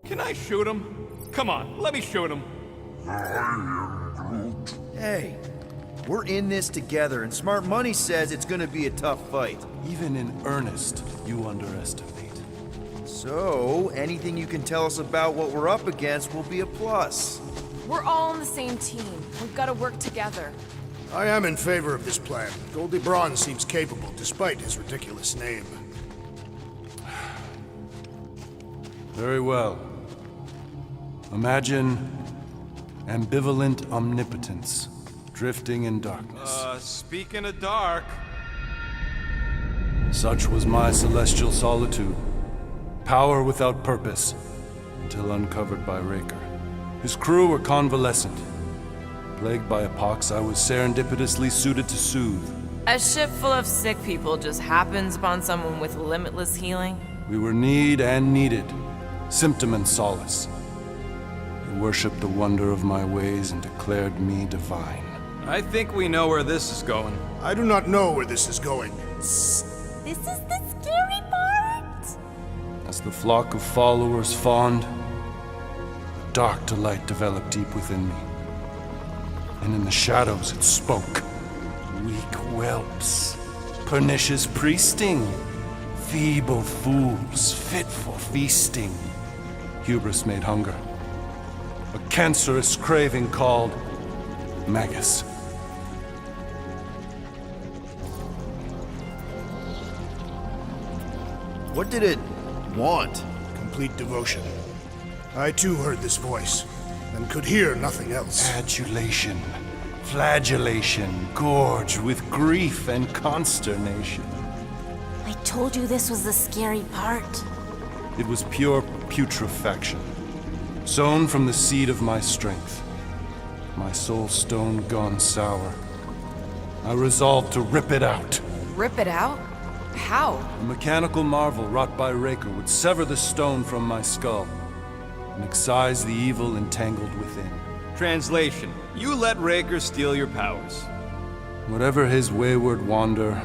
Can I shoot him? Come on, let me shoot him. Hey, we're in this together, and Smart Money says it's gonna be a tough fight. Even in earnest, you underestimate. So, anything you can tell us about what we're up against will be a plus. We're all on the same team. We've got to work together. I am in favor of this plan. Goldie Braun seems capable, despite his ridiculous name. Very well. Imagine ambivalent omnipotence, drifting in darkness. Speaking of dark... Such was my celestial solitude. Power without purpose, until uncovered by Raker. His crew were convalescent. Plagued by a pox, I was serendipitously suited to soothe. A ship full of sick people just happens upon someone with limitless healing? We were need and needed, symptom and solace. They worshipped the wonder of my ways and declared me divine. I think we know where this is going. I do not know where this is going. This is the scary part! As the flock of followers fawned, a dark delight developed deep within me. And in the shadows it spoke. Weak whelps, pernicious priesting, feeble fools fit for feasting. Hubris made hunger. A cancerous craving called Magus. What did it want? Complete devotion. I too heard this voice, and could hear nothing else. Adulation, flagellation, gorged with grief and consternation. I told you this was the scary part. It was pure putrefaction, sown from the seed of my strength. My soul stone gone sour. I resolved to rip it out. Rip it out? How? A mechanical marvel wrought by Raker would sever the stone from my skull and excise the evil entangled within. Translation: you let Raker steal your powers. Whatever his wayward wander,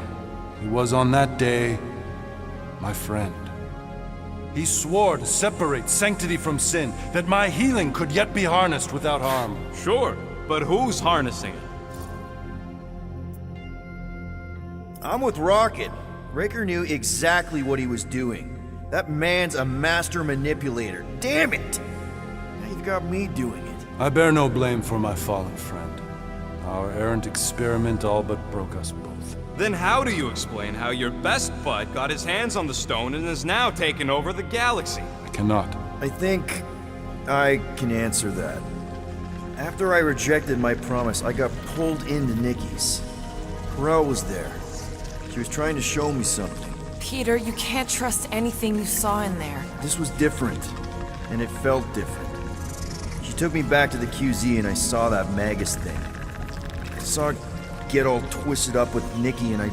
he was on that day my friend. He swore to separate sanctity from sin, that my healing could yet be harnessed without harm. Sure, but who's harnessing it? I'm with Rocket. Raker knew exactly what he was doing. That man's a master manipulator. Damn it! Now you've got me doing it. I bear no blame for my fallen friend. Our errant experiment all but broke us both. Then how do you explain how your best bud got his hands on the stone and is now taking over the galaxy? I cannot. I think I can answer that. After I rejected my promise, I got pulled into Nikki's. Corel was there. She was trying to show me something. Peter, you can't trust anything you saw in there. This was different, and it felt different. She took me back to the QZ and I saw that Magus thing. I saw it get all twisted up with Nikki and I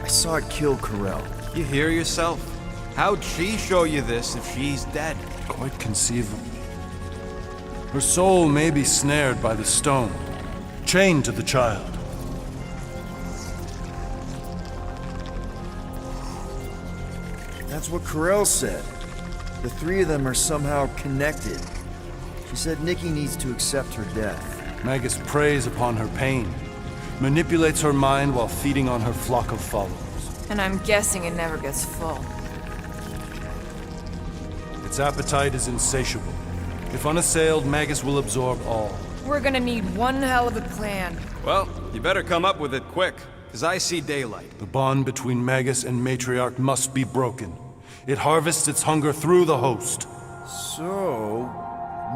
saw it kill Corel. You hear yourself? How'd she show you this if she's dead? Quite conceivable. Her soul may be snared by the stone, chained to the child. That's what Corel said. The three of them are somehow connected. She said Nikki needs to accept her death. Magus preys upon her pain, manipulates her mind while feeding on her flock of followers. And I'm guessing it never gets full. Its appetite is insatiable. If unassailed, Magus will absorb all. We're gonna need one hell of a plan. Well, you better come up with it quick, because I see daylight. The bond between Magus and Matriarch must be broken. It harvests its hunger through the host. So,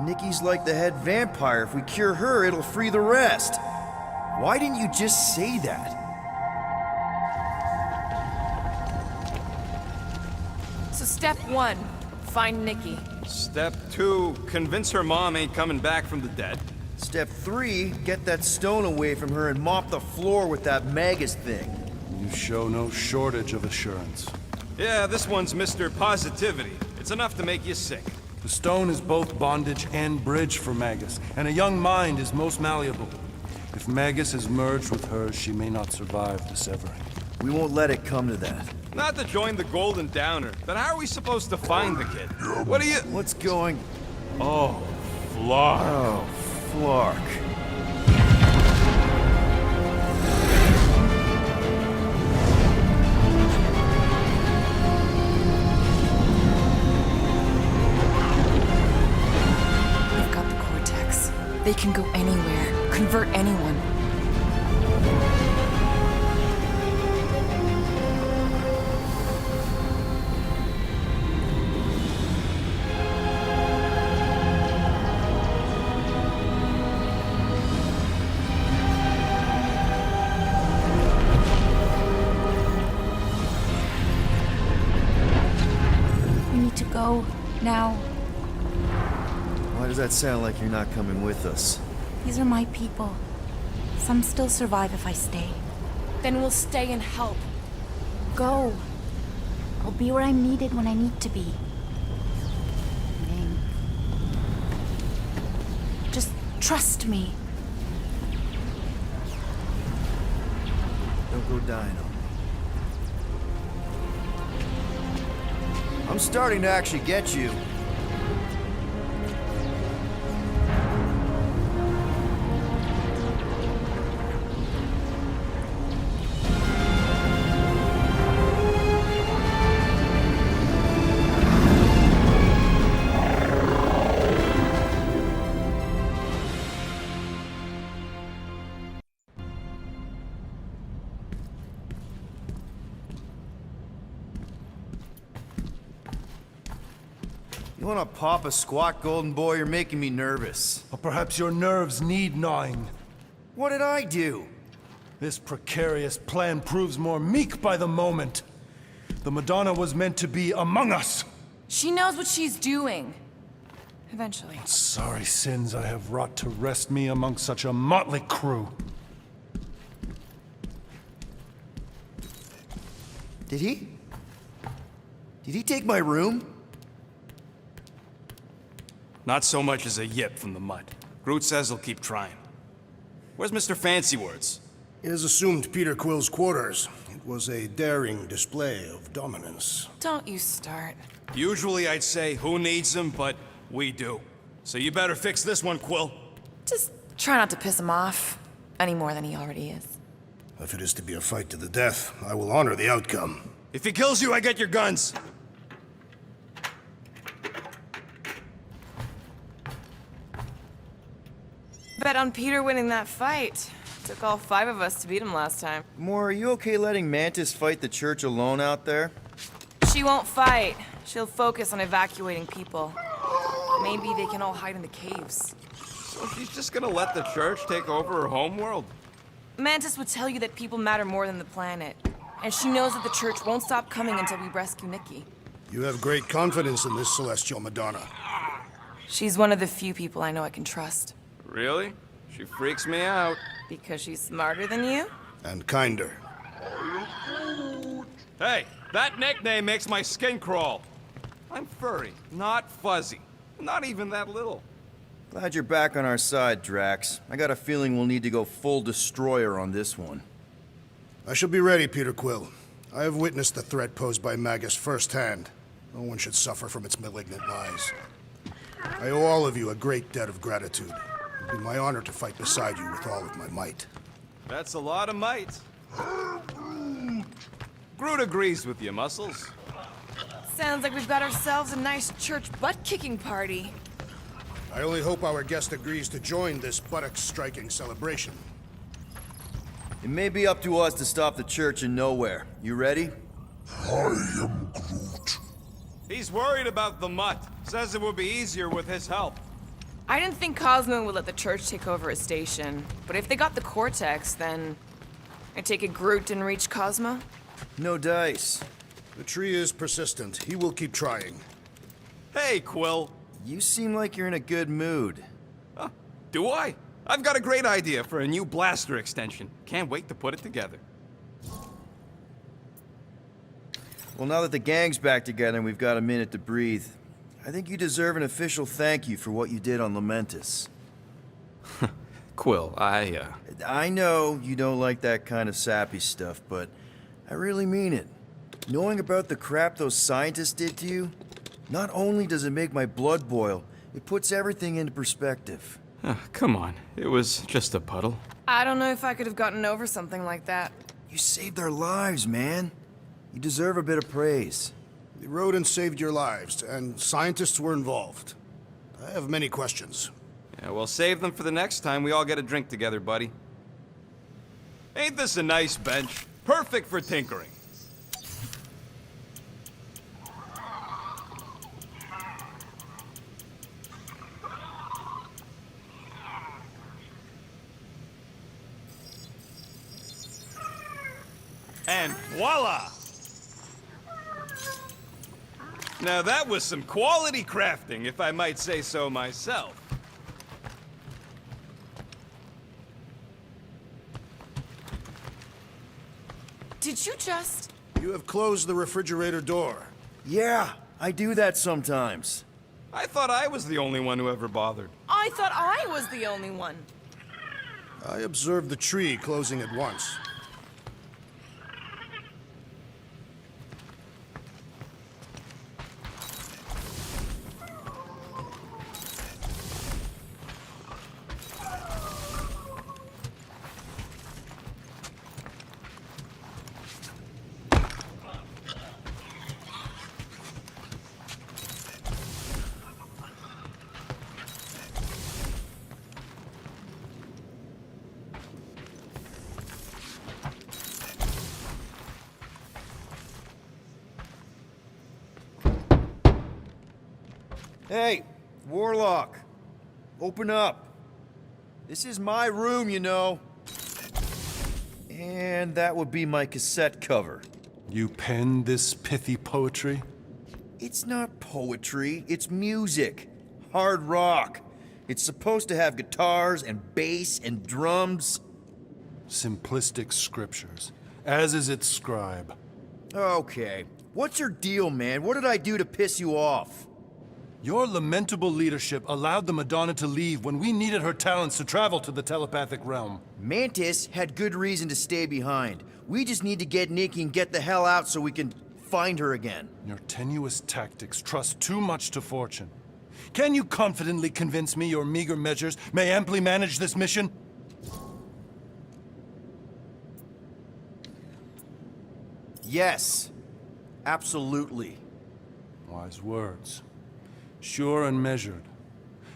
Nikki's like the head vampire. If we cure her, it'll free the rest. Why didn't you just say that? So step one, find Nikki. Step 2, convince her mom ain't coming back from the dead. Step 3, get that stone away from her and mop the floor with that Magus thing. You show no shortage of assurance. Yeah, this one's Mr. Positivity. It's enough to make you sick. The stone is both bondage and bridge for Magus, and a young mind is most malleable. If Magus is merged with hers, she may not survive the severing. We won't let it come to that. Not to join the Golden Downer, then how are we supposed to find the kid? What are you... What's going... Oh, Flark. Oh, Flark. They've got the Cortex. They can go anywhere, convert anyone. We need to go now. Why does that sound like you're not coming with us? These are my people. Some still survive if I stay. Then we'll stay and help. Go. I'll be where I'm needed when I need to be. Ming. Just trust me. Don't go dying on me. I'm starting to actually get you. You wanna pop a squat, Golden Boy? You're making me nervous. Or perhaps your nerves need gnawing. What did I do? This precarious plan proves more meek by the moment. The Madonna was meant to be among us. She knows what she's doing. Eventually. Sorry sins I have wrought to rest me among such a motley crew. Did he? Did he take my room? Not so much as a yip from the mud. Groot says he'll keep trying. Where's Mr. Fancy Words? He has assumed Peter Quill's quarters. It was a daring display of dominance. Don't you start. Usually I'd say, who needs him, but we do. So you better fix this one, Quill. Just try not to piss him off any more than he already is. If it is to be a fight to the death, I will honor the outcome. If he kills you, I get your guns. Bet on Peter winning that fight. Took all 5 of us to beat him last time. Moore, are you okay letting Mantis fight the church alone out there? She won't fight. She'll focus on evacuating people. Maybe they can all hide in the caves. So she's just gonna let the church take over her homeworld? Mantis would tell you that people matter more than the planet. And she knows that the church won't stop coming until we rescue Nikki. You have great confidence in this celestial Madonna. She's one of the few people I know I can trust. Really? She freaks me out. Because she's smarter than you? And kinder. Hey, that nickname makes my skin crawl. I'm furry, not fuzzy. Not even that little. Glad you're back on our side, Drax. I got a feeling we'll need to go full destroyer on this one. I shall be ready, Peter Quill. I have witnessed the threat posed by Magus firsthand. No one should suffer from its malignant lies. I owe all of you a great debt of gratitude. It would be my honor to fight beside you with all of my might. That's a lot of might. Groot agrees with you, Muscles. Sounds like we've got ourselves a nice church butt-kicking party. I only hope our guest agrees to join this buttocks-striking celebration. It may be up to us to stop the church in nowhere. You ready? He's worried about the mutt. Says it would be easier with his help. I didn't think Cosmo would let the church take over a station. But if they got the Cortex, then... I take it Groot didn't reach Cosmo? No dice. The tree is persistent. He will keep trying. Hey, Quill. You seem like you're in a good mood. Do I? I've got a great idea for a new blaster extension. Can't wait to put it together. Well, now that the gang's back together and we've got a minute to breathe, I think you deserve an official thank you for what you did on Lamentus. Quill, I know you don't like that kind of sappy stuff, but I really mean it. Knowing about the crap those scientists did to you, not only does it make my blood boil, it puts everything into perspective. Come on, it was just a puddle. I don't know if I could have gotten over something like that. You saved our lives, man. You deserve a bit of praise. The rodents saved your lives, and scientists were involved. I have many questions. Yeah, we'll save them for the next time we all get a drink together, buddy. Ain't this a nice bench? Perfect for tinkering. And voila! Now that was some quality crafting, if I might say so myself. Did you just... You have closed the refrigerator door. Yeah, I do that sometimes. I thought I was the only one who ever bothered. I thought I was the only one. I observed the tree closing at once. Hey, Warlock. Open up. This is my room, you know. And that would be my cassette cover. You penned this pithy poetry? It's not poetry, it's music. Hard rock. It's supposed to have guitars and bass and drums. Simplistic scriptures, as is its scribe. Okay. What's your deal, man? What did I do to piss you off? Your lamentable leadership allowed the Madonna to leave when we needed her talents to travel to the telepathic realm. Mantis had good reason to stay behind. We just need to get Nikki and get the hell out so we can find her again. Your tenuous tactics trust too much to fortune. Can you confidently convince me your meager measures may amply manage this mission? Yes. Absolutely. Wise words. Sure and measured.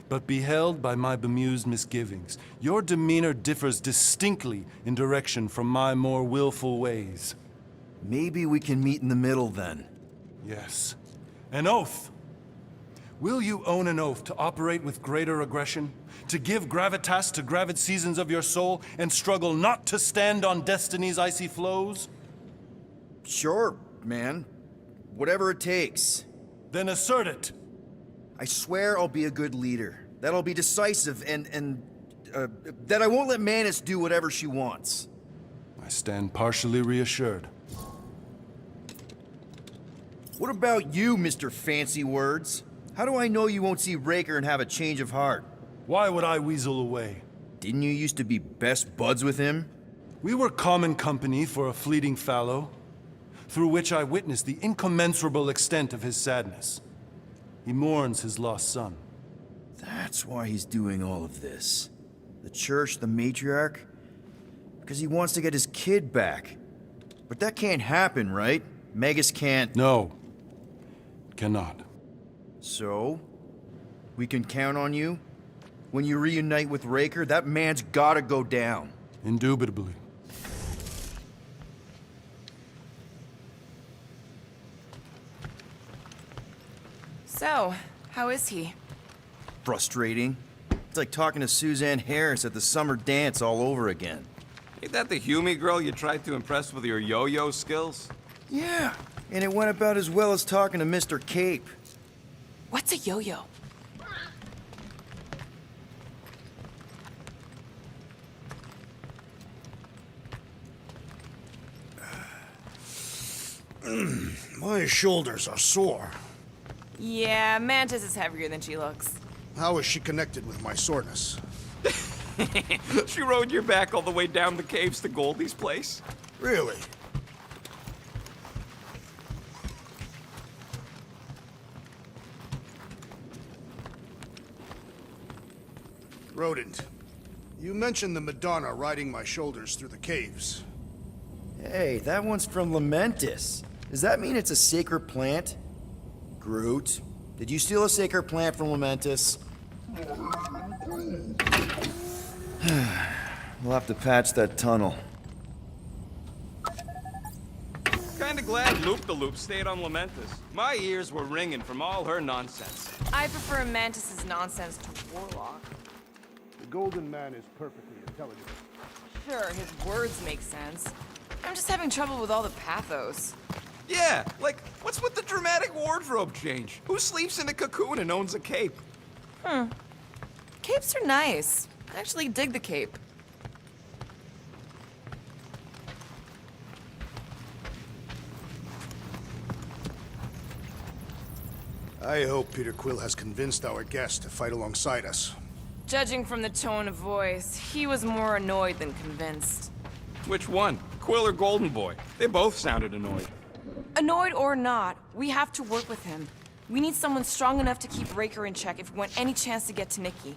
But beheld by my bemused misgivings, your demeanor differs distinctly in direction from my more willful ways. Maybe we can meet in the middle then. Yes. An oath! Will you own an oath to operate with greater aggression? To give gravitas to gravid seasons of your soul and struggle not to stand on destiny's icy flows? Sure, man. Whatever it takes. Then assert it! I swear I'll be a good leader. That I'll be decisive and that I won't let Mantis do whatever she wants. I stand partially reassured. What about you, Mr. Fancy Words? How do I know you won't see Raker and have a change of heart? Why would I weasel away? Didn't you used to be best buds with him? We were common company for a fleeting fallow, through which I witnessed the incommensurable extent of his sadness. He mourns his lost son. That's why he's doing all of this. The church, the matriarch? Because he wants to get his kid back. But that can't happen, right? Magus can't... No. Cannot. So? We can count on you? When you reunite with Raker, that man's gotta go down. Indubitably. So, how is he? Frustrating. It's like talking to Suzanne Harris at the summer dance all over again. Ain't that the Hume girl you tried to impress with your yo-yo skills? Yeah, and it went about as well as talking to Mr. Cape. What's a yo-yo? My shoulders are sore. Yeah, Mantis is heavier than she looks. How is she connected with my soreness? She rode your back all the way down the caves to Goldie's place? Really? Rodent, you mentioned the Madonna riding my shoulders through the caves. Hey, that one's from Lamentis. Does that mean it's a sacred plant? Groot, did you steal a sacred plant from Lamentis? We'll have to patch that tunnel. Kinda glad Loop-the-Loop stayed on Lamentis. My ears were ringing from all her nonsense. I prefer Mantis's nonsense to Warlock. The Golden Man is perfectly intelligent. Sure, his words make sense. I'm just having trouble with all the pathos. Yeah, like, what's with the dramatic wardrobe change? Who sleeps in a cocoon and owns a cape? Capes are nice. I actually dig the cape. I hope Peter Quill has convinced our guest to fight alongside us. Judging from the tone of voice, he was more annoyed than convinced. Which one? Quill or Golden Boy? They both sounded annoyed. Annoyed or not, we have to work with him. We need someone strong enough to keep Raker in check if we want any chance to get to Nikki.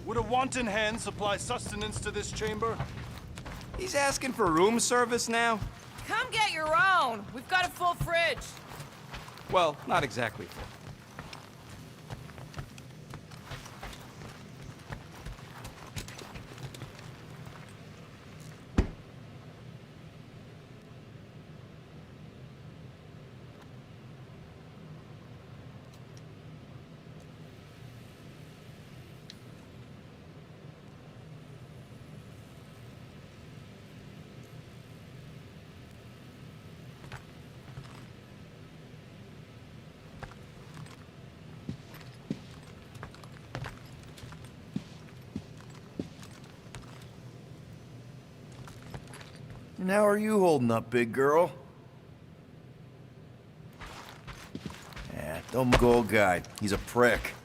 Would a wanton hand supply sustenance to this chamber? He's asking for room service now? Come get your own! We've got a full fridge! Well, not exactly full. And how are you holding up, big girl? Yeah, don't go guy. He's a prick.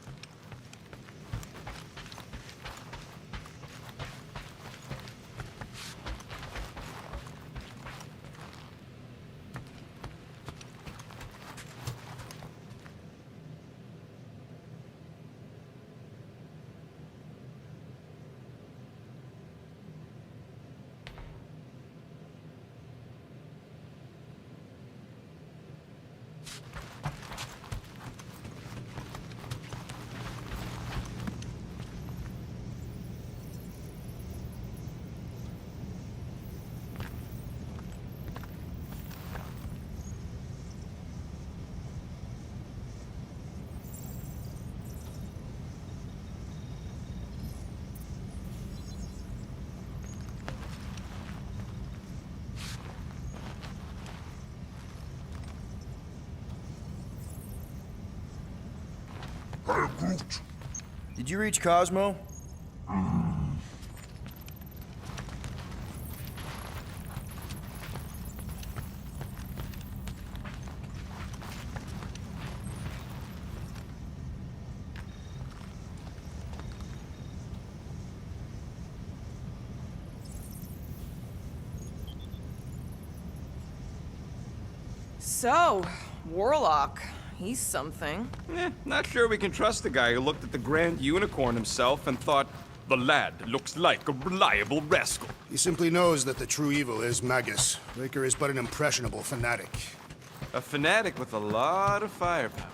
Did you reach Cosmo? So, Warlock. He's something. Not sure we can trust the guy who looked at the Grand Unicorn himself and thought, the lad looks like a reliable rascal. He simply knows that the true evil is Magus. Raker is but an impressionable fanatic. A fanatic with a lot of firepower.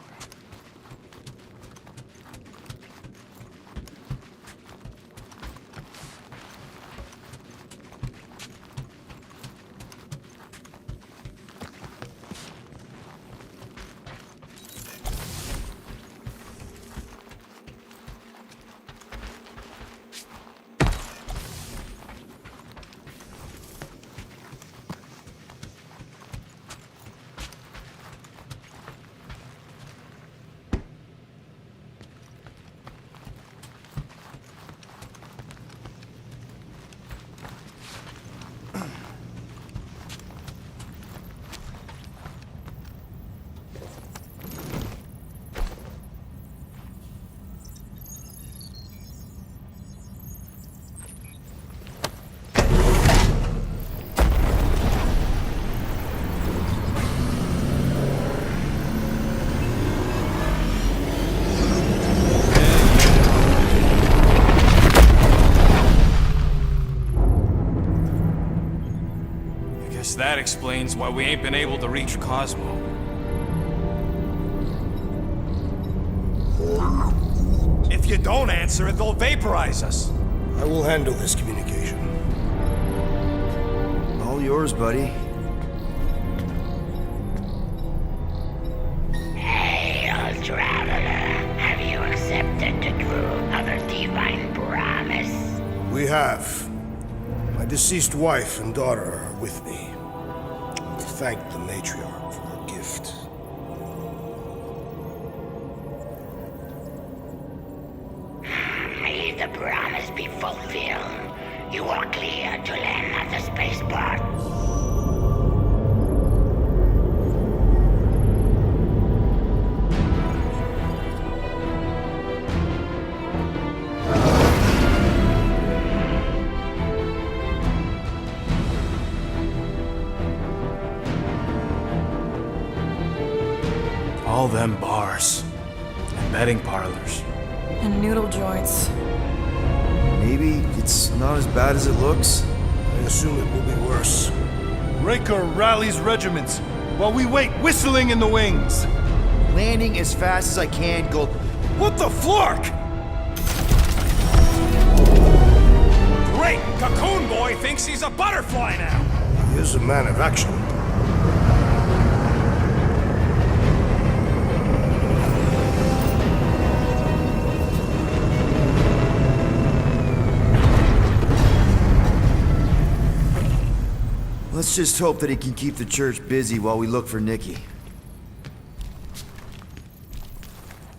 explains why we ain't been able to reach Cosmo. If you don't answer it, they'll vaporize us. I will handle this communication. All yours, buddy. Hail, traveler. Have you accepted the truth of a divine promise? We have. My deceased wife and daughter are with me. To thank the matriarch for her gift. May the promise be fulfilled. You are clear to land at the spaceport. All them bars and betting parlors. And noodle joints. Maybe it's not as bad as it looks. I assume it will be worse. Raker rallies regiments while we wait whistling in the wings. Landing as fast as I can, Gold. What the flark? Great! Cocoon Boy thinks he's a butterfly now! He is a man of action. Let's just hope that he can keep the church busy while we look for Nikki.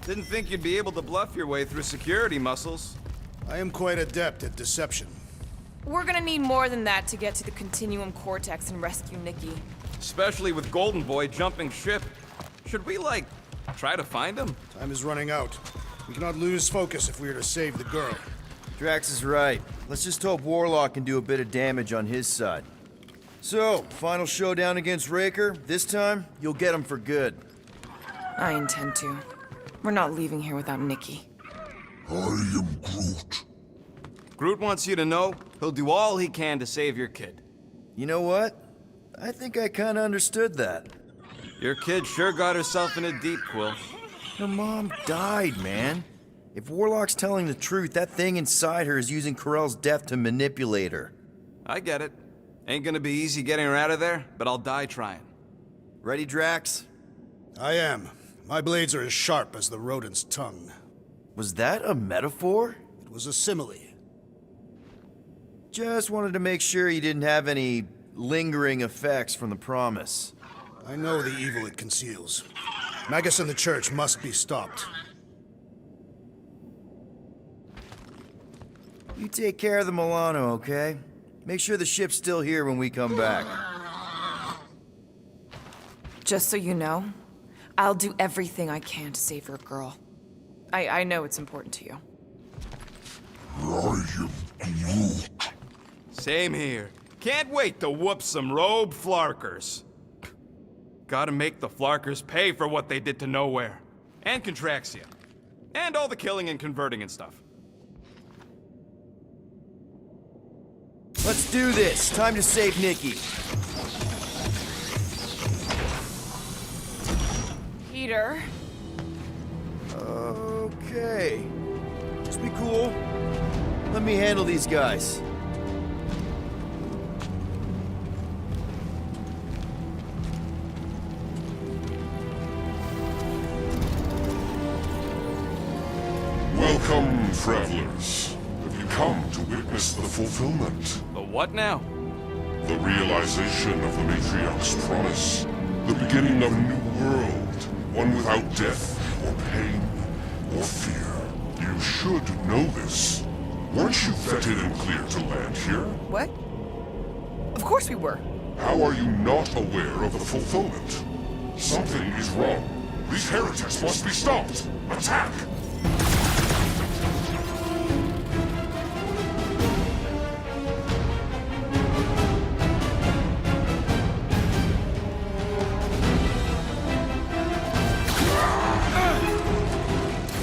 Didn't think you'd be able to bluff your way through security muscles. I am quite adept at deception. We're gonna need more than that to get to the Continuum Cortex and rescue Nikki. Especially with Golden Boy jumping ship. Should we, like, try to find him? Time is running out. We cannot lose focus if we are to save the girl. Drax is right. Let's just hope Warlock can do a bit of damage on his side. So, final showdown against Raker. This time, you'll get him for good. I intend to. We're not leaving here without Nikki. I am Groot. Groot wants you to know he'll do all he can to save your kid. You know what? I think I kinda understood that. Your kid sure got herself in a deep, Quill. Her mom died, man. If Warlock's telling the truth, that thing inside her is using Corell's death to manipulate her. I get it. Ain't gonna be easy getting her out of there, but I'll die trying. Ready, Drax? I am. My blades are as sharp as the rodent's tongue. Was that a metaphor? It was a simile. Just wanted to make sure you didn't have any lingering effects from the promise. I know the evil it conceals. Magus and the church must be stopped. You take care of the Milano, okay? Make sure the ship's still here when we come back. Just so you know, I'll do everything I can to save your girl. I know it's important to you. I am Groot. Same here. Can't wait to whoop some robe flarkers. Gotta make the flarkers pay for what they did to Nowhere. And Contraxia. And all the killing and converting and stuff. Let's do this. Time to save Nikki. Peter. Okay. Just be cool. Let me handle these guys. Welcome, travelers. Have you come to witness the fulfillment? The what now? The realization of the Matriarch's promise? The beginning of a new world, one without death, or pain, or fear. You should know this. Weren't you vetted and cleared to land here? What? Of course we were. How are you not aware of the fulfillment? Something is wrong. These heretics must be stopped. Attack!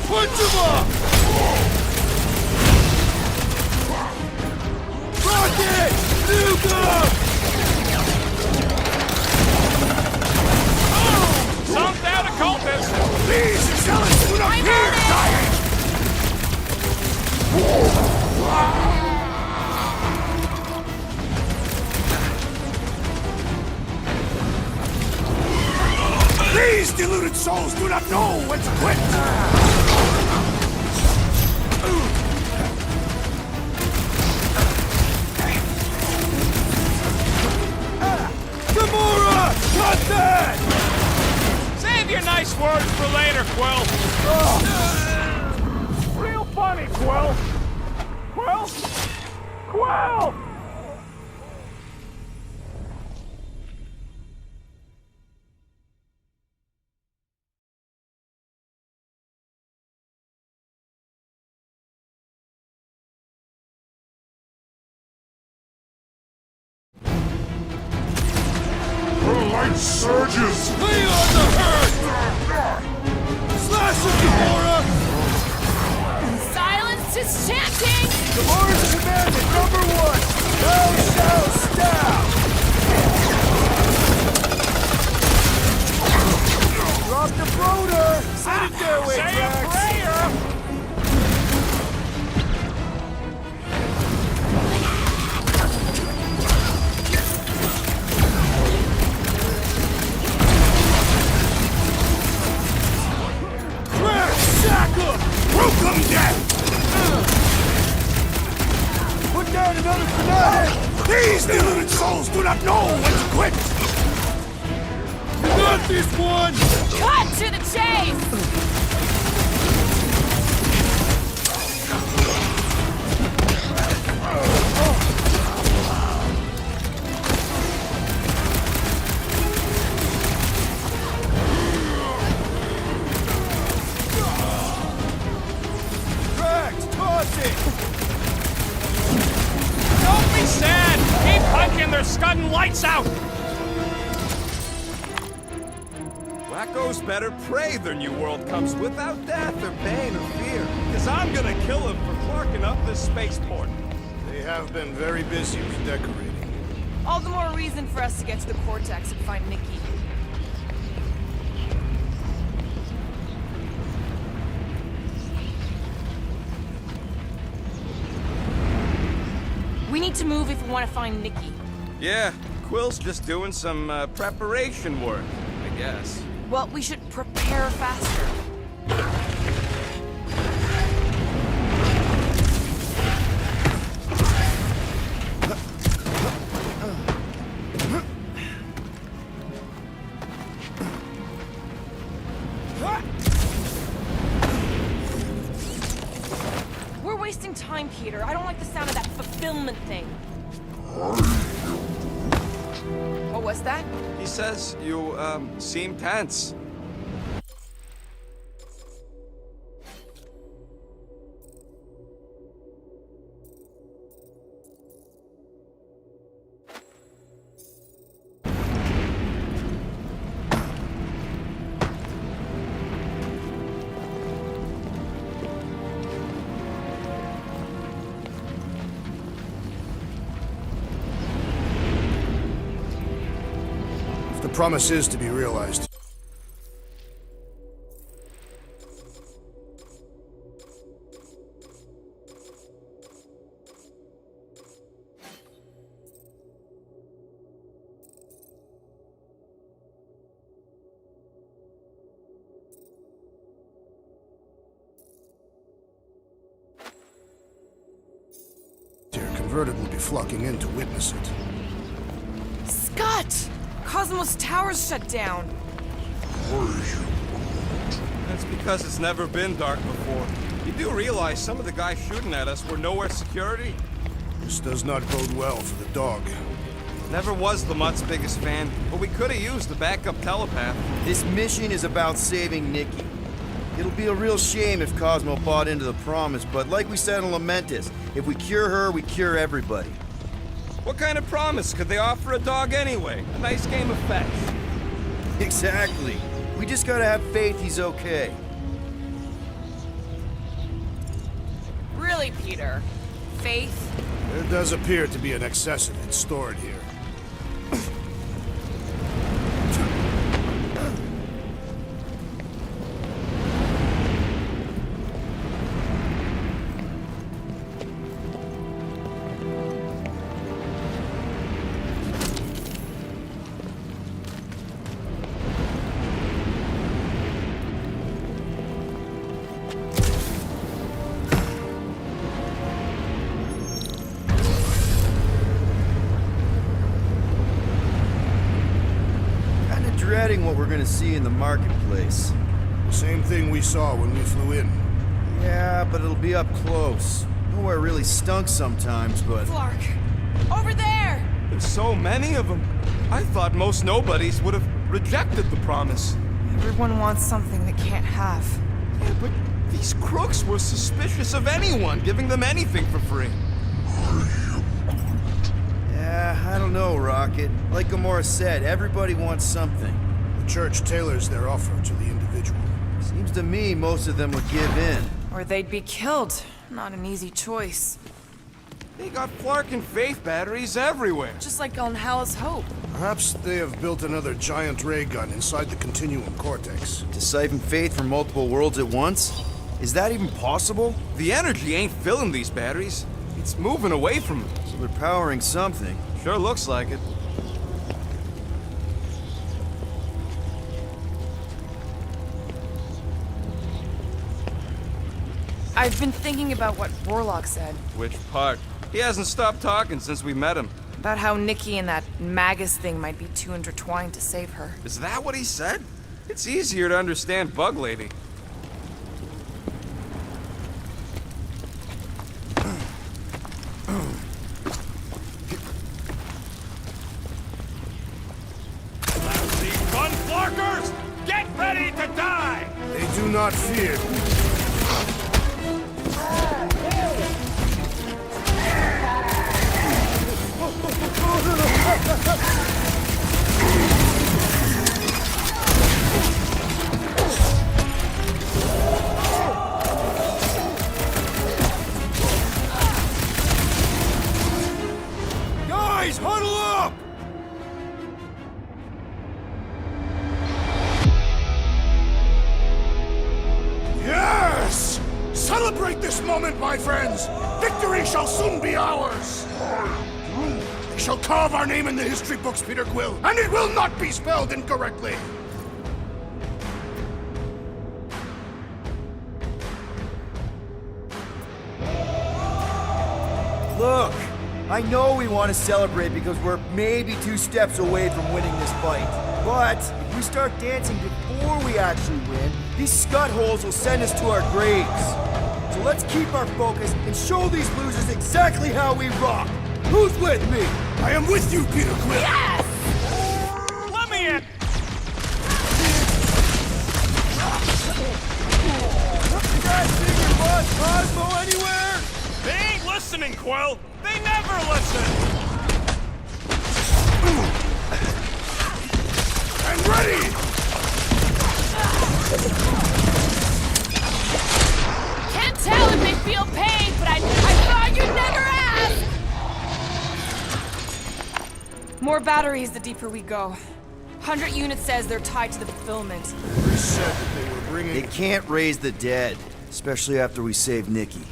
Punch him up! Rocket! Nuke him! when to quit! Gamora! Cut that! Save your nice words for later, Quill. Real funny, Quill. Quill? Quill! Her light surges! Lay on the hurt! Slash him, Gamora! Silence his chanting! Gamora's commandment #1! Thou shalt stab! Drop the floater! Send it their way, Say a Drax! prayer! Drax, sack him! Broke them dead! Put down another grenade! These deluded souls do not know when to quit! You got this one! Cut to the chase! Drax, toss it! Don't be sad! Keep hiking, they're scudding lights out! Wacko's better pray their new world comes without death or pain or fear. Cause I'm gonna kill him for clarking up this spaceport. They have been very busy redecorating. All the more reason for us to get to the Cortex and find Nikki. We need to move if we want to find Nikki. Yeah, Quill's just doing some preparation work, I guess. Well, we should prepare faster. We're wasting time, Peter. I don't like the sound of that fulfillment thing. What was that? He says you, seem tense. If the promise is to be realized, your converted will be flocking in to witness it. Scott! Cosmos Tower's shut down. That's because it's never been dark before. You do realize some of the guys shooting at us were nowhere security? This does not bode well for the dog. Never was the Mutt's biggest fan, but we could have used the backup telepath. This mission is about saving Nikki. It'll be a real shame if Cosmo bought into the promise, but like we said in Lamentus, if we cure her, we cure everybody. What kind of promise could they offer a dog anyway? A nice game of fetch. Exactly. We just gotta have faith he's okay. Really, Peter? Faith? There does appear to be an excess of it stored here. we're gonna see in the marketplace. The same thing we saw when we flew in. Yeah, but it'll be up close. Nowhere really stunk sometimes, but... Flark! Over there! There's so many of them. I thought most nobodies would have rejected the promise. Everyone wants something they can't have. Yeah, but these crooks were suspicious of anyone giving them anything for free. Yeah, I don't know, Rocket. Like Gamora said, everybody wants something. The church tailors their offer to the individual. Seems to me most of them would give in. Or they'd be killed. Not an easy choice. They got Flark and Faith batteries everywhere. Just like on Hala's Hope. Perhaps they have built another giant ray gun inside the Continuum Cortex. To siphon Faith from multiple worlds at once? Is that even possible? The energy ain't filling these batteries. It's moving away from them. So they're powering something. Sure looks like it. I've been thinking about what Warlock said. Which part? He hasn't stopped talking since we met him. About how Nikki and that Magus thing might be too intertwined to save her. Is that what he said? It's easier to understand Bug Lady. Flarkers! Get ready to die! They do not fear. Guys, huddle up! Yes! Celebrate this moment, my friends! Victory shall soon be ours! They shall carve our name in the history books, Peter Quill, and it will not be spelled incorrectly! Look, I know we want to celebrate because we're maybe 2 steps away from winning this fight. But if we start dancing before we actually win, these scut holes will send us to our graves. So let's keep our focus and show these losers exactly how we rock. Who's with me? I am with you, Peter Quill! Yes! Let me in! You guys see your boss Cosmo anywhere? They ain't listening, Quill! They never listen! And ready! Can't tell if they feel pain, but I thought you'd never ask! More batteries the deeper we go. 100 units says they're tied to the fulfillment. They said that they were bringing... They can't raise the dead, especially after we save Nikki.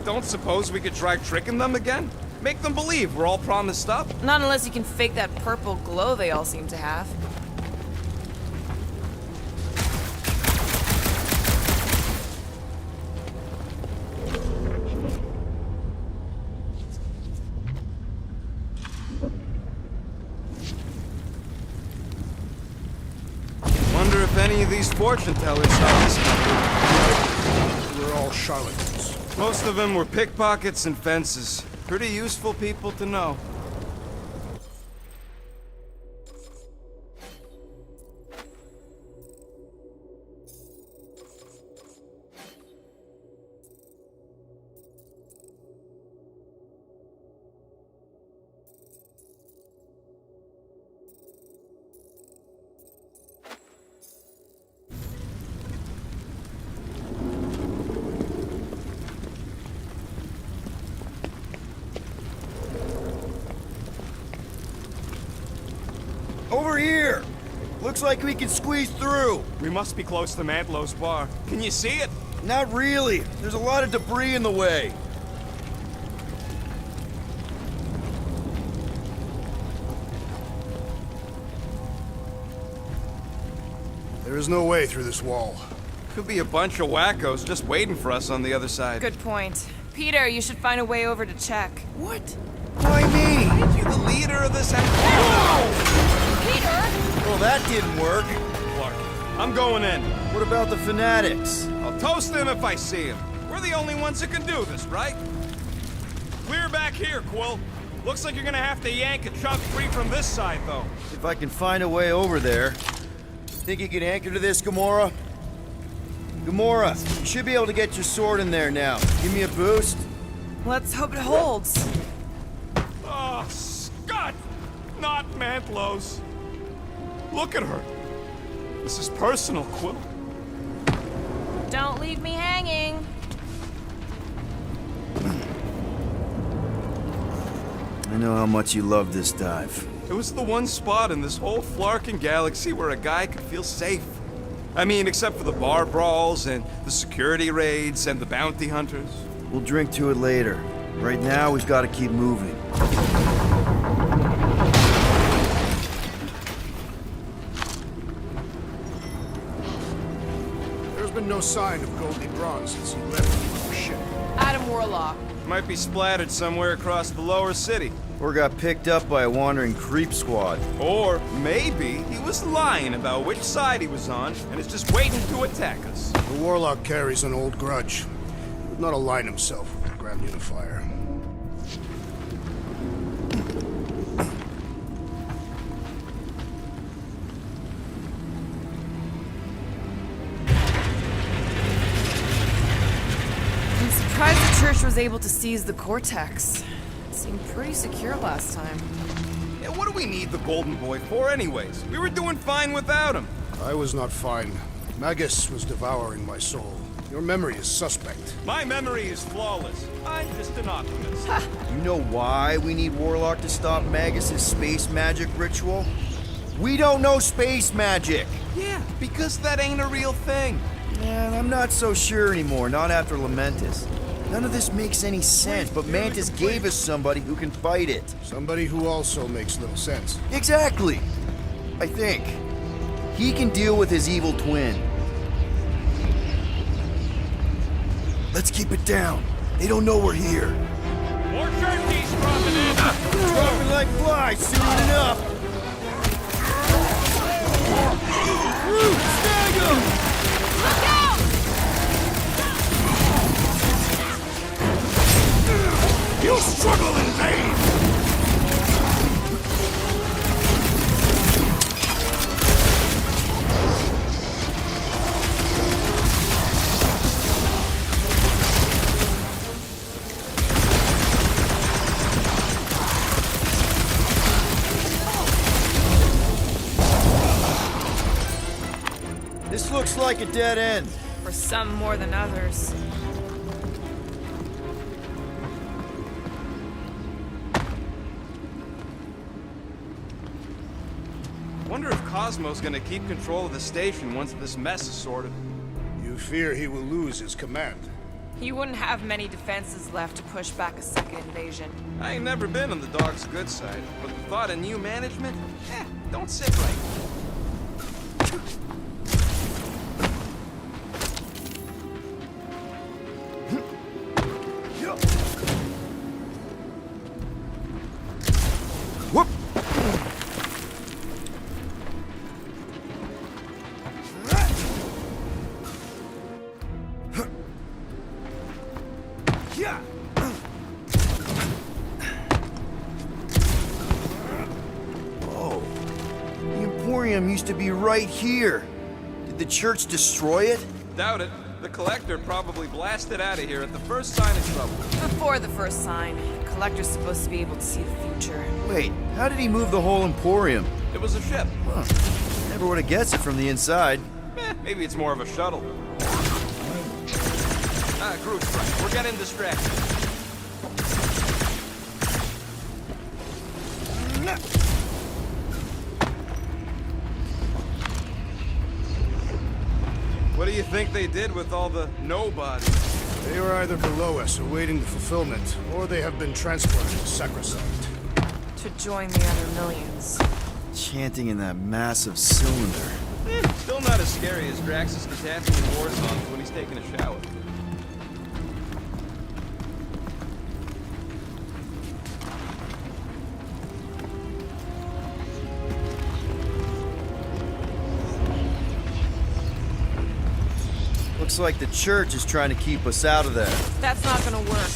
Don't suppose we could try tricking them again? Make them believe we're all promised up? Not unless you can fake that purple glow they all seem to have. Wonder if any of these fortune tellers saw this coming. We're all charlatans. Most of them were pickpockets and fences. Pretty useful people to know. Over here! Looks like we can squeeze through. We must be close to Mantlow's bar. Can you see it? Not really. There's a lot of debris in the way. There is no way through this wall. Could be a bunch of wackos just waiting for us on the other side. Good point. Peter, you should find a way over to check. What? Why me? You the leader of this Peter! Well, that didn't work. Clark, I'm going in. What about the fanatics? I'll toast them if I see them. We're the only ones that can do this, right? Clear back here, Quill. Looks like you're gonna have to yank a chunk free from this side, though. If I can find a way over there. Think you can anchor to this, Gamora? Gamora, you should be able to get your sword in there now. Give me a boost. Let's hope it holds. Oh, Scott! Not Mantlos. Look at her. This is personal, Quill. Don't leave me hanging. I know how much you love this dive. It was the one spot in this whole Flarkin galaxy where a guy could feel safe. I mean, except for the bar brawls and the security raids and the bounty hunters. We'll drink to it later. Right now, we've got to keep moving. There's been no sign of Goldie Braun since he left the ship. Adam Warlock. Might be splattered somewhere across the lower city. Or got picked up by a wandering creep squad. Or maybe he was lying about which side he was on and is just waiting to attack us. The Warlock carries an old grudge. He would not align himself with the Grand Unifier. I'm surprised the church was able to seize the Cortex. It seemed pretty secure last time. Yeah, what do we need the Golden Boy for anyways? We were doing fine without him. I was not fine. Magus was devouring my soul. Your memory is suspect. My memory is flawless. I'm just an optimist. You know why we need Warlock to stop Magus' space magic ritual? We don't know space magic! Yeah, because that ain't a real thing. Man, I'm not so sure anymore, not after Lamentus. None of this makes any sense, but Mantis gave us somebody who can fight it. Somebody who also makes little sense. Exactly! I think. He can deal with his evil twin. Let's keep it down. They don't know we're here. More turkeys dropping in. Dropping like flies soon enough. Groot, snag him! You struggle in vain! This looks like a dead end. For some more than others. Wonder if Cosmo's gonna keep control of the station once this mess is sorted. You fear he will lose his command. He wouldn't have many defenses left to push back a second invasion. I ain't never been on the dog's good side, but the thought of new management, don't sit right. Whoop! Oh, the Emporium used to be right here. Did the church destroy it? Doubt it. The Collector probably blasted out of here at the first sign of trouble. Before the first sign, Collector's supposed to be able to see the future. Wait, how did he move the whole Emporium? It was a ship. Huh. Never would have guessed it from the inside. Maybe it's more of a shuttle. Groot's right. We're getting distracted. What do you think they did with all the nobodies? They are either below us awaiting the fulfillment, or they have been transported to Sacrosanct. To join the other millions. Chanting in that massive cylinder. Still not as scary as Drax's detaching in war songs when he's taking a shower. Looks like the church is trying to keep us out of there. That's not gonna work.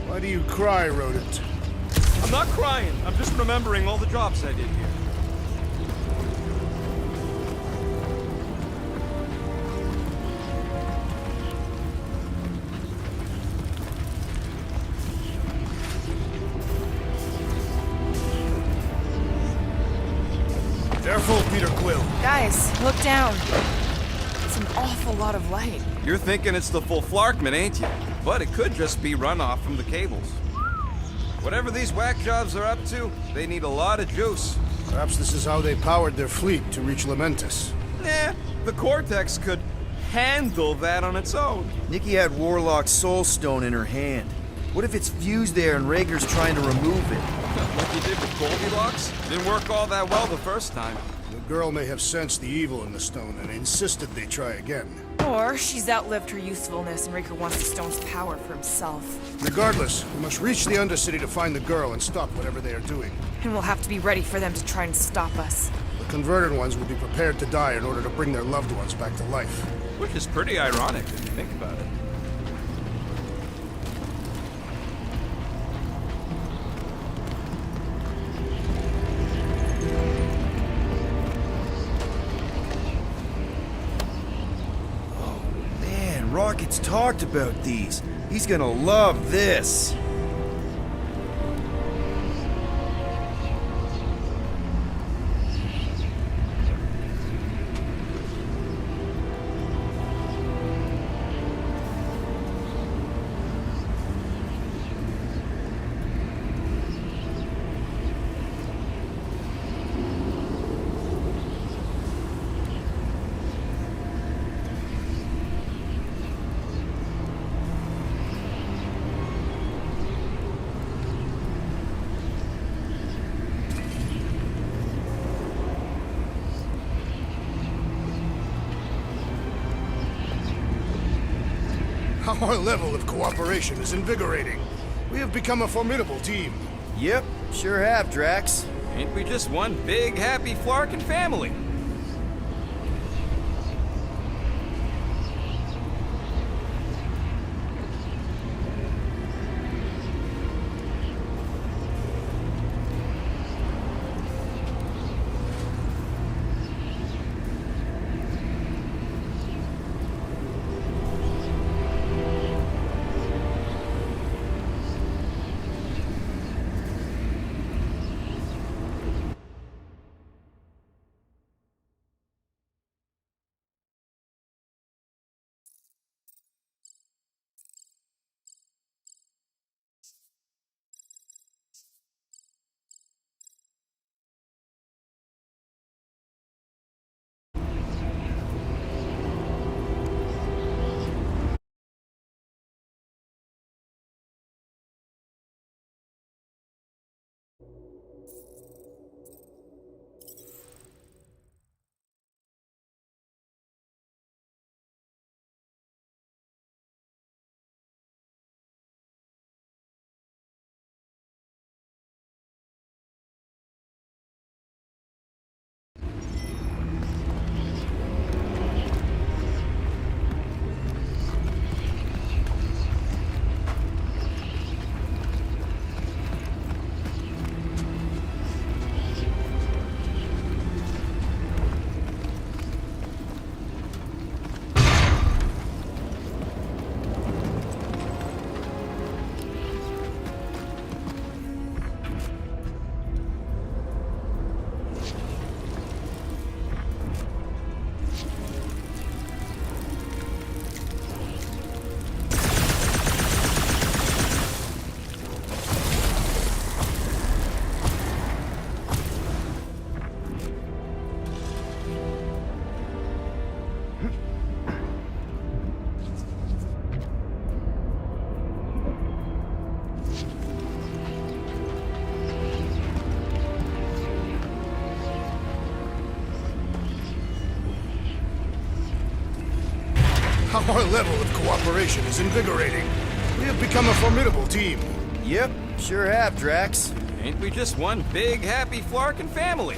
Why do you cry, rodent? I'm not crying. I'm just remembering all the jobs I did here. Careful, Peter Quill. Guys, look down. It's an awful lot of light. You're thinking it's the full Flarkman, ain't you? But it could just be runoff from the cables. Whatever these whack jobs are up to, they need a lot of juice. Perhaps this is how they powered their fleet to reach Lamentus. Nah, the Cortex could handle that on its own. Nikki had Warlock's soul stone in her hand. What if it's fused there and Rager's trying to remove it? Like you did with Goldilocks? Didn't work all that well the first time. The girl may have sensed the evil in the stone and insisted they try again. Or she's outlived her usefulness and Raker wants the stone's power for himself. Regardless, we must reach the Undercity to find the girl and stop whatever they are doing. And we'll have to be ready for them to try and stop us. The converted ones will be prepared to die in order to bring their loved ones back to life. Which is pretty ironic if you think about it. Rocket's talked about these. He's gonna love this. Our level of cooperation is invigorating. We have become a formidable team. Yep, sure have, Drax. Ain't we just one big, happy Flarkin family? Our level of cooperation is invigorating. We have become a formidable team. Yep, sure have, Drax. Ain't we just one big, happy Flarkin family?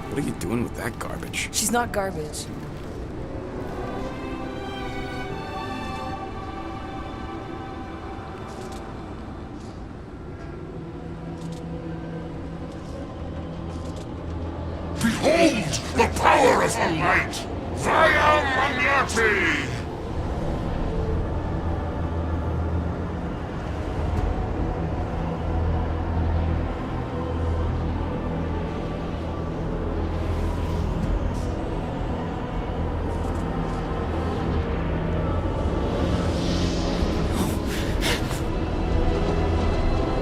What are you doing with that garbage? She's not garbage. Behold the power of the light! Vaya Magnati!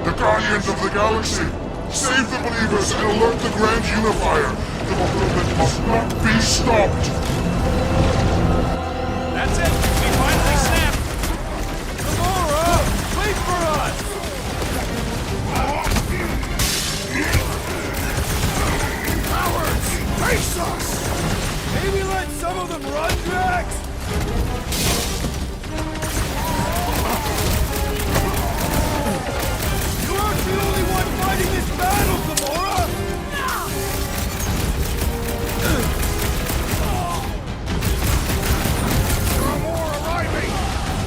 The Guardians of the Galaxy! Save the believers and alert the Grand Unifier! The movement must not be stopped! That's it! We finally snapped! Gamora! Wait for us! Cowards! Face us! Maybe let some of them run, Drax? You aren't the only one fighting this battle, Gamora! Gamora arriving!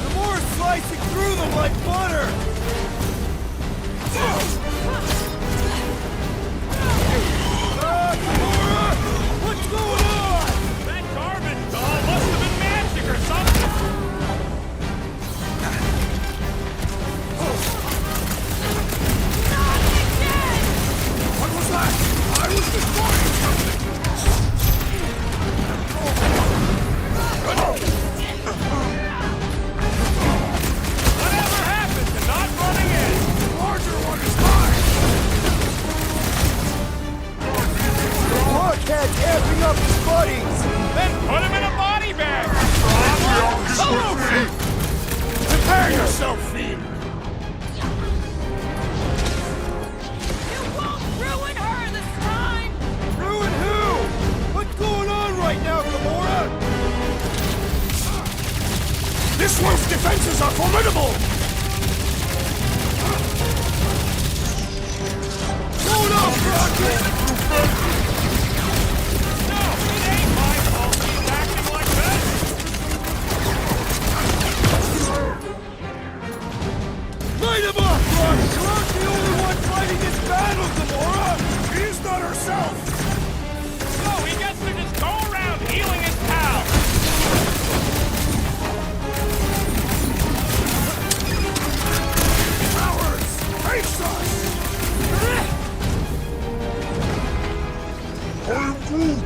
Gamora's slicing through them like butter! Gamora! What's going on? That garbage doll must have been magic or something! What was that? I was destroying something! Whatever happened to not running in? The larger one is mine! Hawkhead's amping up his buddies! Then put him in a body bag! Prepare yourself, Fiend! Ruin her this time! Ruin who? What's going on right now, Gamora? This world's defenses are formidable! Going off, Rocket! No, it ain't my fault he's acting like this! Light him up, Rocket! You aren't the only one fighting this battle, Gamora! She's not herself! So he gets to just go around healing his pals! Cowards! Face us! I'm Groot!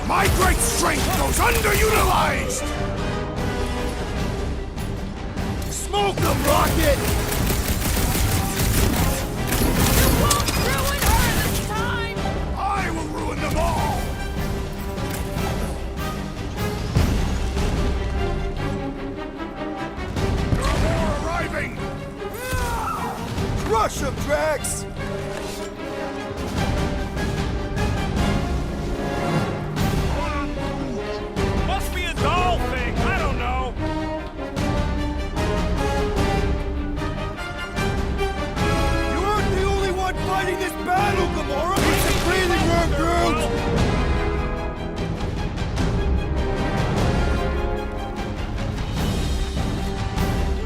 My great strength goes underutilized! Smoke them, Rocket! You won't ruin her this time! I will ruin them all! Gamora arriving! Rush him, Drax! Must be a doll thing, I don't know. You aren't the only one fighting this battle, Gamora! It's a breathing room, Groot!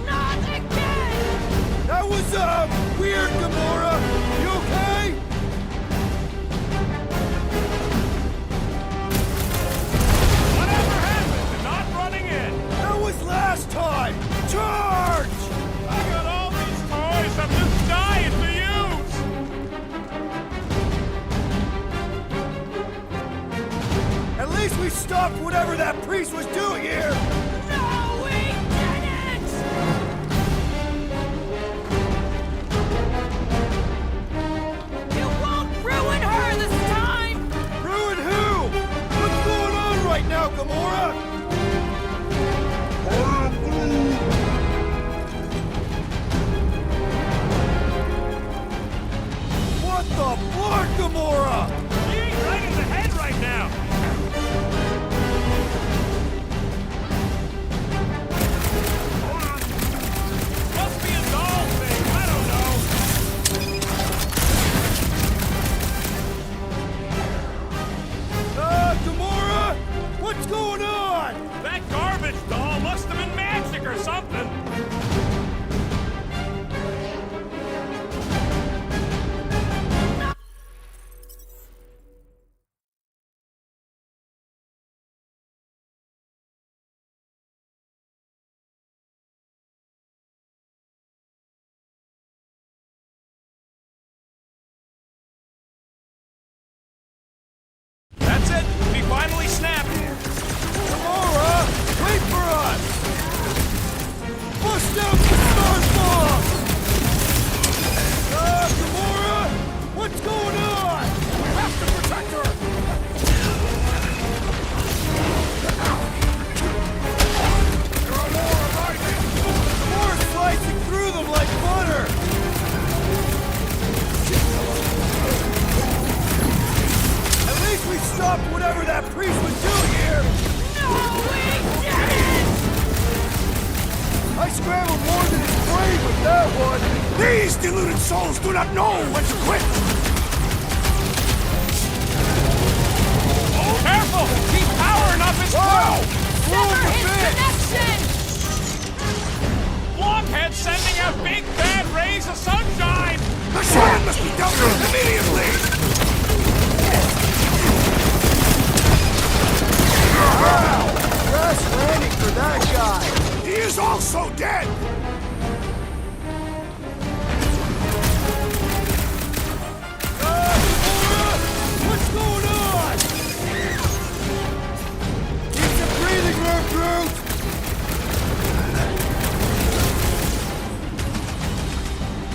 Not again! That was, weird, Gamora! You okay? Whatever happened to not running in? That was last time! Charge! I got all these toys I'm just dying to use! At least we stopped whatever that priest was doing here! No, we finally snapped. Gamora! Wait for us! Bust out the Star Bomb! Gamora! What's going on? We have to protect her. There are more arriving. Gamora's slicing through them like butter! At least we stopped whatever that priest was doing here! No, we didn't! I scrambled more than his brain with that one! These deluded souls do not know when to quit! Careful! Keep powering up his Wow! Sever Move a his bit! connection! Blockhead sending out big bad rays of sunshine! The shrine must be dealt with immediately! Crash landing for that guy! He is also dead! Gamora! What's going on? Keep some breathing room, Groot!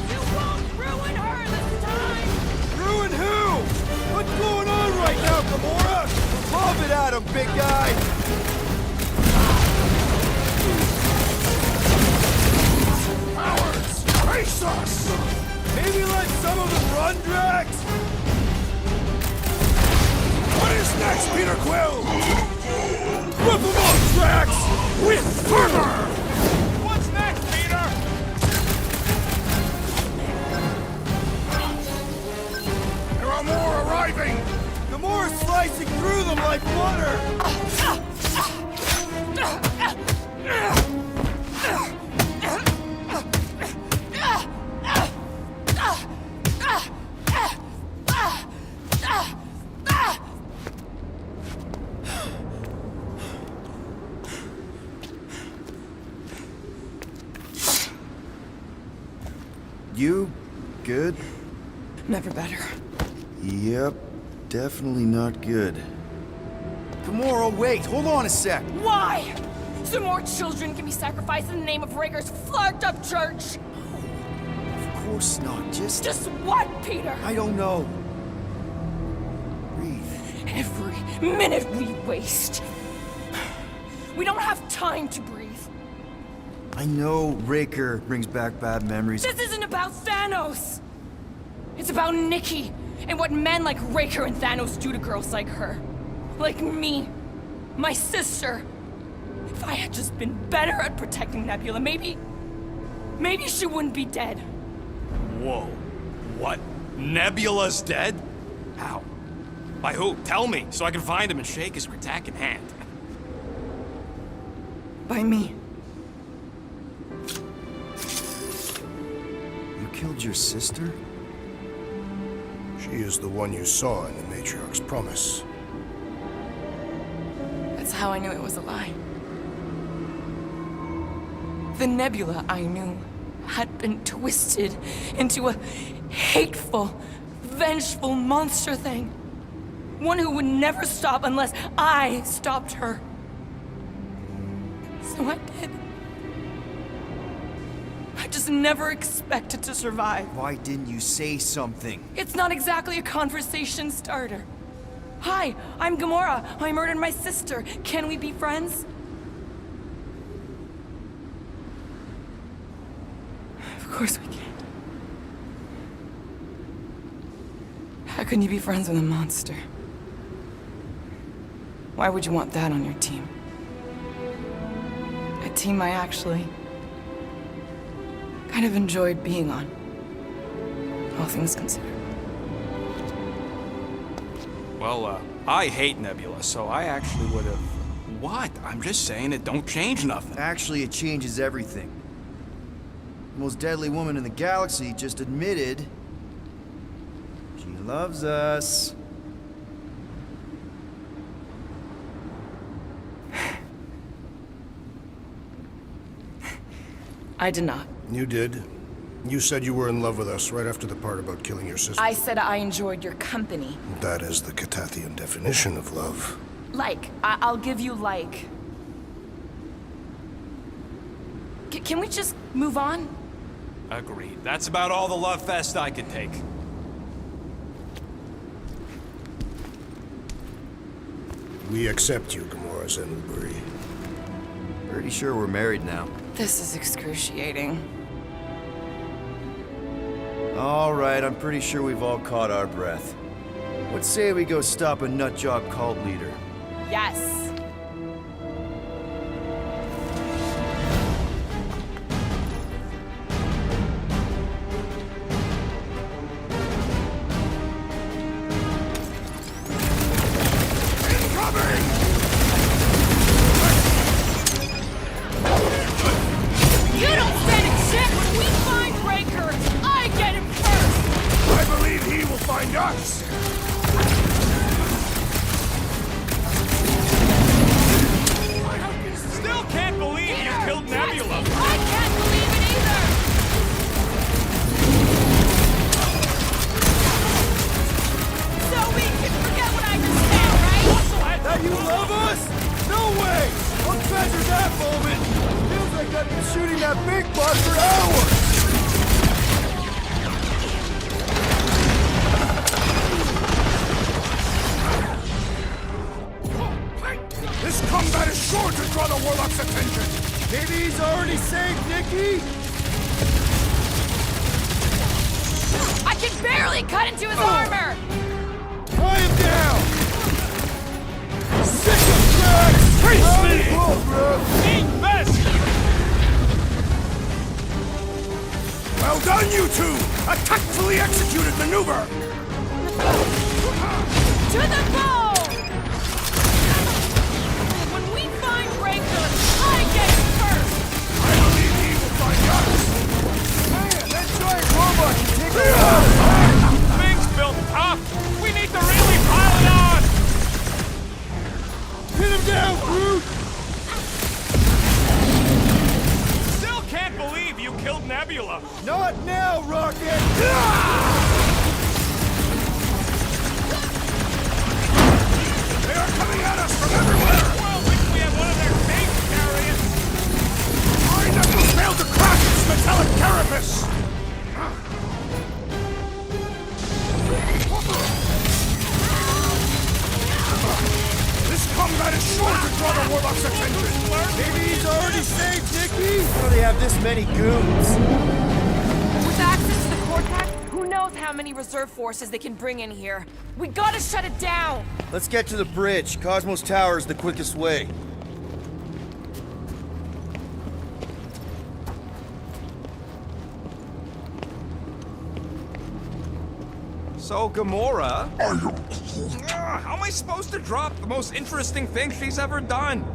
You won't ruin her this time! Ruin who? What's going on right now, Gamora? Lob it at him, big guy! Cowards! Face us! Maybe let some of them run, Drax? What is next, Peter Quill? Rip them up, Drax! With fervor! What's next, Peter? There are more arriving! Gamora's slicing through them like butter! You good? Never better. Yep, definitely not good. Gamora, wait! Hold on a sec! Why? So more children can be sacrificed in the name of Raker's flarked up church? Of course not, Just what, Peter? I don't know. Breathe. Every minute we waste. We don't have time to breathe. I know Raker brings back bad memories. This isn't about Thanos. It's about Nikki and what men like Raker and Thanos do to girls like her. Like me. My sister. If I had just been better at protecting Nebula, maybe she wouldn't be dead. Whoa. What? Nebula's dead? How? By who? Tell me, so I can find him and shake his Kratakan hand. By me. You killed your sister? She is the one you saw in the Matriarch's promise. That's how I knew it was a lie. The Nebula I knew had been twisted into a hateful, vengeful monster thing. One who would never stop unless I stopped her. So I did. I just never expected to survive. Why didn't you say something? It's not exactly a conversation starter. Hi, I'm Gamora. I murdered my sister. Can we be friends? Of course we can't. How can you be friends with a monster? Why would you want that on your team? A team I actually kind of enjoyed being on, all things considered. Well, I hate Nebula, so I actually would have... What? I'm just saying it don't change nothing. Actually, it changes everything. The most deadly woman in the galaxy just admitted she loves us. I did not. You did. You said you were in love with us right after the part about killing your sister. I said I enjoyed your company. That is the Catathian definition of love. I'll give you like. Can we just move on? Agreed. That's about all the love fest I can take. We accept you, Gamora Zenuburi. Pretty sure we're married now. This is excruciating. All right, I'm pretty sure we've all caught our breath. Let's say we go stop a nutjob cult leader. Yes. You don't stand a chance when we find Raker. I get him first. I believe he will find us! Still can't believe you killed Nebula! I can't believe it either. So we can forget what I just said, right? That you love us? No way! I'll treasure that moment! Feels like I've been shooting that big bug for hours! This combat is sure to draw the Warlock's attention! Maybe he's already saved Nikki? I can barely cut into his armor. Tie him down! Sick of cracks! Face me! Eat best! Well done, you two! A tactfully executed maneuver! To the bone! When we find Raker, I get him first! I believe he will find us! Man, that giant robot can take a lot! Things built tough! We need to really pile it on! Hit him down, Groot! Still can't believe you killed Nebula! Not now, Rocket! They are coming at us from everywhere! Well, wish we had one of their tank carriers! Our knuckles failed to crack its metallic carapace! This combat is sure to draw the Warlock's attention! Maybe he's already saved Nikki? How do they have this many goons? With access to the Cortex, who knows how many reserve forces they can bring in here. We gotta shut it down! Let's get to the bridge. Cosmos Tower is the quickest way. So, Gamora... How am I supposed to drop the most interesting thing she's ever done?